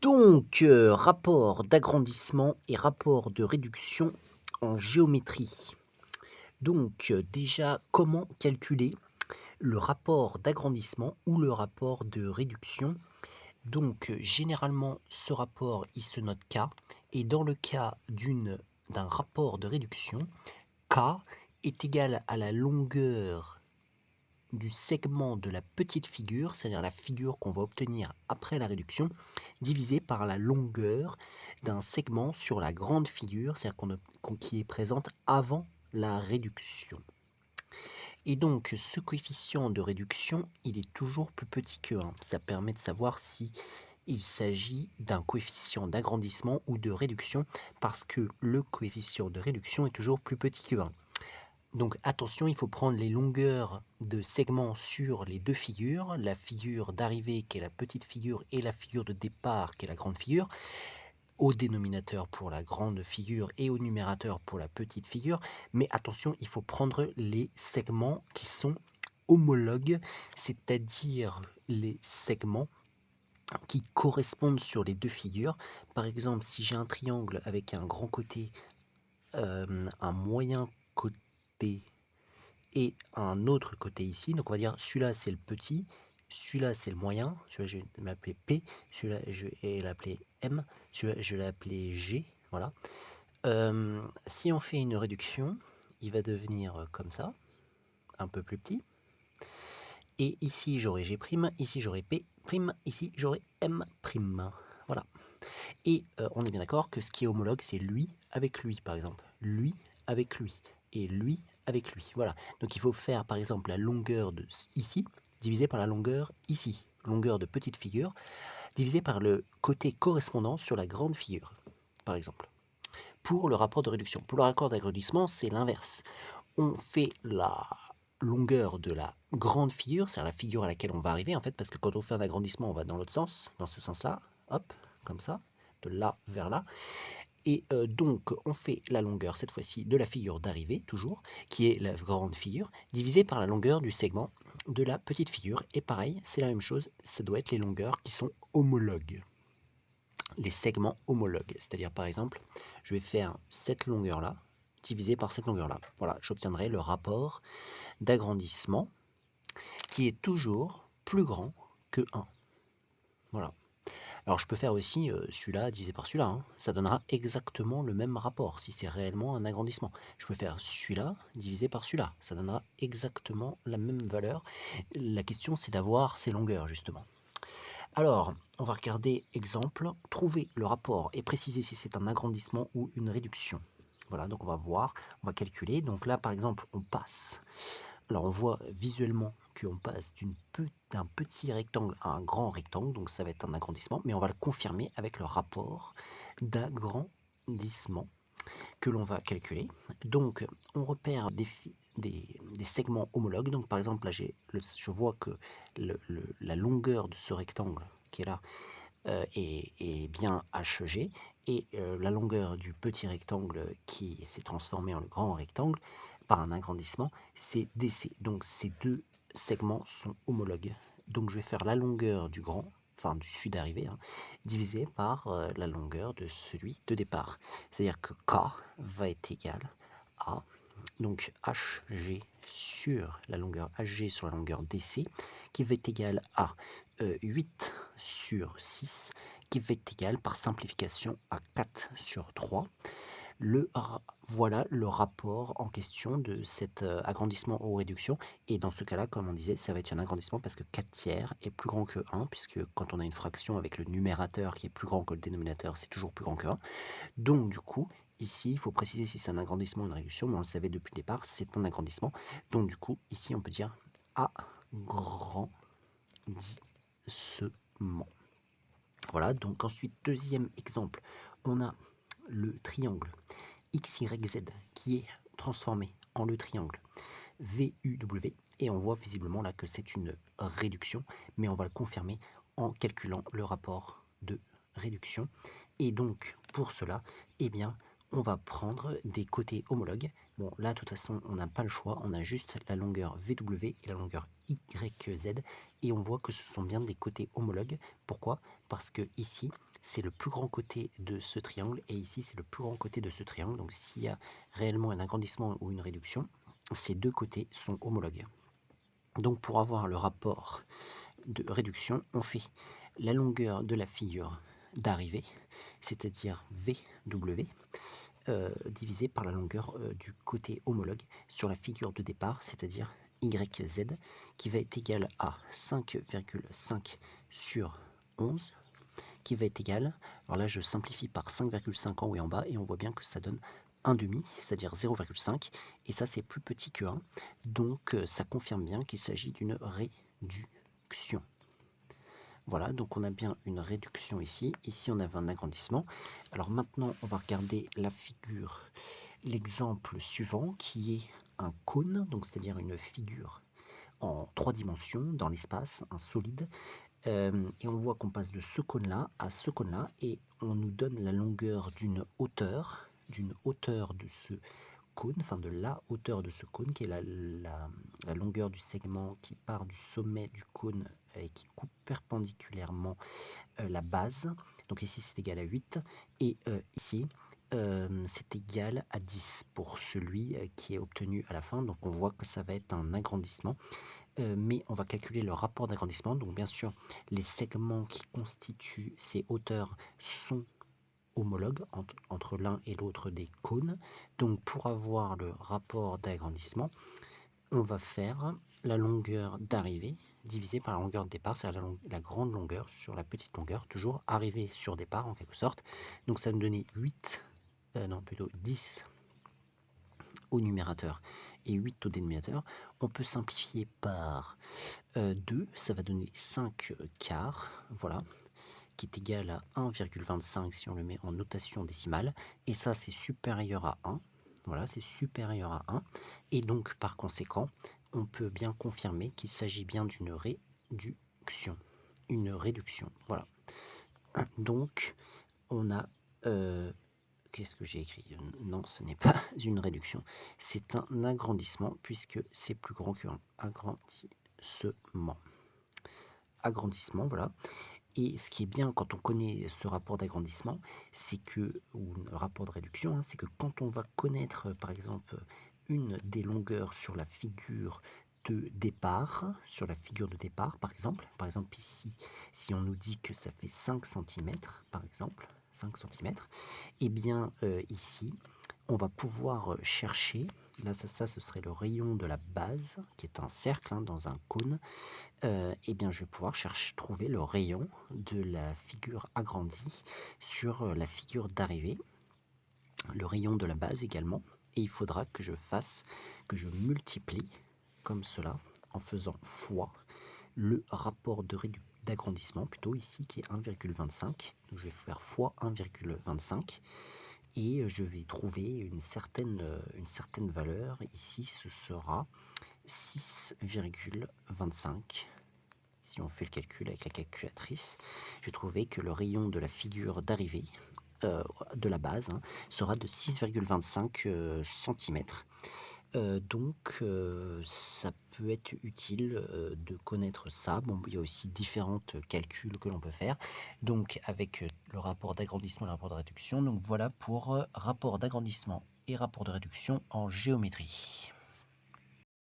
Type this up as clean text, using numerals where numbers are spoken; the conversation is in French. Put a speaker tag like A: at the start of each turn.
A: Donc, rapport d'agrandissement et rapport de réduction en géométrie. Donc, déjà, comment calculer le rapport d'agrandissement ou le rapport de réduction? Donc, généralement, ce rapport, il se note K, et dans le cas d'un rapport de réduction, K est égal à la longueur du segment de la petite figure, c'est-à-dire la figure qu'on va obtenir après la réduction, divisé par la longueur d'un segment sur la grande figure, c'est-à-dire qui est présente avant la réduction. Et donc, ce coefficient de réduction, il est toujours plus petit que 1. Ça permet de savoir si il s'agit d'un coefficient d'agrandissement ou de réduction, parce que le coefficient de réduction est toujours plus petit que 1. Donc attention, il faut prendre les longueurs de segments sur les deux figures, la figure d'arrivée qui est la petite figure et la figure de départ qui est la grande figure, au dénominateur pour la grande figure et au numérateur pour la petite figure. Mais attention, il faut prendre les segments qui sont homologues, c'est-à-dire les segments qui correspondent sur les deux figures. Par exemple, si j'ai un triangle avec un grand côté, un moyen côté et un autre côté ici. Donc on va dire celui-là c'est le petit, celui-là c'est le moyen, celui-là je vais l'appeler P, celui-là je vais l'appeler M, celui-là je vais l'appeler G, voilà. Si on fait une réduction, il va devenir comme ça, un peu plus petit. Et ici j'aurai G', ici j'aurai P', ici j'aurai M'. Voilà. Et on est bien d'accord que ce qui est homologue, c'est lui avec lui, par exemple. Lui avec lui. Et lui avec lui. Voilà. Donc il faut faire, par exemple, la longueur de ici, divisé par la longueur ici. Longueur de petite figure, divisé par le côté correspondant sur la grande figure, par exemple. Pour le rapport de réduction. Pour le rapport d'agrandissement, c'est l'inverse. On fait la longueur de la grande figure, c'est la figure à laquelle on va arriver, en fait, parce que quand on fait un agrandissement, on va dans l'autre sens, dans ce sens-là, hop, comme ça, de là vers là. Et donc, on fait la longueur, cette fois-ci, de la figure d'arrivée, toujours, qui est la grande figure, divisée par la longueur du segment de la petite figure. Et pareil, c'est la même chose, ça doit être les longueurs qui sont homologues. Les segments homologues, c'est-à-dire, par exemple, je vais faire cette longueur-là, divisée par cette longueur-là. Voilà, j'obtiendrai le rapport d'agrandissement qui est toujours plus grand que 1. Voilà. Alors je peux faire aussi celui-là divisé par celui-là, hein. Ça donnera exactement le même rapport si c'est réellement un agrandissement. Je peux faire celui-là divisé par celui-là, ça donnera exactement la même valeur. La question c'est d'avoir ces longueurs justement. Alors, on va regarder exemple, trouver le rapport et préciser si c'est un agrandissement ou une réduction. Voilà, donc on va voir, on va calculer. Donc là par exemple on passe. Alors on voit visuellement qu'on passe d'un petit rectangle à un grand rectangle, donc ça va être un agrandissement, mais on va le confirmer avec le rapport d'agrandissement que l'on va calculer. Donc on repère des segments homologues, donc par exemple là je vois que la longueur de ce rectangle qui est là est bien HG, et la longueur du petit rectangle qui s'est transformé en le grand rectangle par un agrandissement, c'est DC. Donc ces deux segments sont homologues. Donc je vais faire la longueur du grand, enfin du celui d'arrivée, hein, divisé par la longueur de celui de départ. C'est-à-dire que K va être égal à donc HG sur la longueur HG sur la longueur DC, qui va être égal à 8 sur 6, qui va être égal par simplification à 4 sur 3. Voilà le rapport en question de cet agrandissement ou réduction. Et dans ce cas-là, comme on disait, ça va être un agrandissement parce que 4 tiers est plus grand que 1, puisque quand on a une fraction avec le numérateur qui est plus grand que le dénominateur, c'est toujours plus grand que 1. Donc du coup, ici, il faut préciser si c'est un agrandissement ou une réduction, mais on le savait depuis le départ, c'est un agrandissement. Donc du coup, ici, on peut dire agrandissement. Voilà, donc ensuite, deuxième exemple, on a le triangle XYZ qui est transformé en le triangle VUW, et on voit visiblement là que c'est une réduction, mais on va le confirmer en calculant le rapport de réduction. Et donc pour cela, eh bien, on va prendre des côtés homologues. Bon, là, de toute façon, on n'a pas le choix, on a juste la longueur VW et la longueur YZ, et on voit que ce sont bien des côtés homologues. Pourquoi? Parce que ici, c'est le plus grand côté de ce triangle et ici c'est le plus grand côté de ce triangle. Donc s'il y a réellement un agrandissement ou une réduction, ces deux côtés sont homologues. Donc pour avoir le rapport de réduction, on fait la longueur de la figure d'arrivée, c'est-à-dire VW, divisé par la longueur du côté homologue sur la figure de départ, c'est-à-dire YZ, qui va être égal à 5,5 sur 11, qui va être égal, alors là je simplifie par 5,5 en haut et en bas, et on voit bien que ça donne 1 demi, c'est-à-dire 0,5, et ça c'est plus petit que 1, donc ça confirme bien qu'il s'agit d'une réduction. Voilà, donc on a bien une réduction ici. Ici, on avait un agrandissement. Alors maintenant, on va regarder la figure, l'exemple suivant, qui est un cône, donc c'est-à-dire une figure en 3 dimensions dans l'espace, un solide. Et on voit qu'on passe de ce cône-là à ce cône-là, et on nous donne la longueur d'une hauteur de ce cône, enfin de la hauteur de ce cône, qui est la longueur du segment qui part du sommet du cône et qui coupe perpendiculairement la base. Donc ici c'est égal à 8 et ici c'est égal à 10 pour celui qui est obtenu à la fin. Donc on voit que ça va être un agrandissement, mais on va calculer le rapport d'agrandissement. Donc bien sûr les segments qui constituent ces hauteurs sont homologues entre l'un et l'autre des cônes. Donc pour avoir le rapport d'agrandissement, on va faire la longueur d'arrivée divisée par la longueur de départ, c'est-à-dire la grande longueur sur la petite longueur, toujours arrivée sur départ en quelque sorte. Donc ça nous donnait 8, non plutôt 10 au numérateur et 8 au dénominateur. On peut simplifier par 2, ça va donner 5 quarts, voilà, qui est égal à 1,25 si on le met en notation décimale, et ça c'est supérieur à 1, voilà, c'est supérieur à 1, et donc par conséquent, on peut bien confirmer qu'il s'agit bien d'une réduction, voilà. Donc, on a, qu'est-ce que j'ai écrit? Non, ce n'est pas une réduction, c'est un agrandissement, puisque c'est plus grand qu'un agrandissement. Agrandissement, voilà. Et ce qui est bien quand on connaît ce rapport d'agrandissement, c'est que, ou le rapport de réduction, hein, c'est que quand on va connaître par exemple une des longueurs sur la figure de départ, par exemple ici, si on nous dit que ça fait 5 cm, par exemple, 5 cm, et bien ici, on va pouvoir chercher, là ça ce serait le rayon de la base, qui est un cercle hein, dans un cône, et bien je vais pouvoir trouver le rayon de la figure agrandie sur la figure d'arrivée, le rayon de la base également, et il faudra que je multiplie comme cela en faisant fois le rapport d'agrandissement plutôt ici qui est 1,25, donc je vais faire fois 1,25 et je vais trouver une certaine valeur. Ici ce sera 6,25. Si on fait le calcul avec la calculatrice, j'ai trouvé que le rayon de la figure d'arrivée de la base hein, sera de 6,25 cm. Donc ça peut être utile de connaître ça. Bon, il y a aussi différents calculs que l'on peut faire. Donc avec le rapport d'agrandissement et le rapport de réduction. Donc voilà pour rapport d'agrandissement et rapport de réduction en géométrie.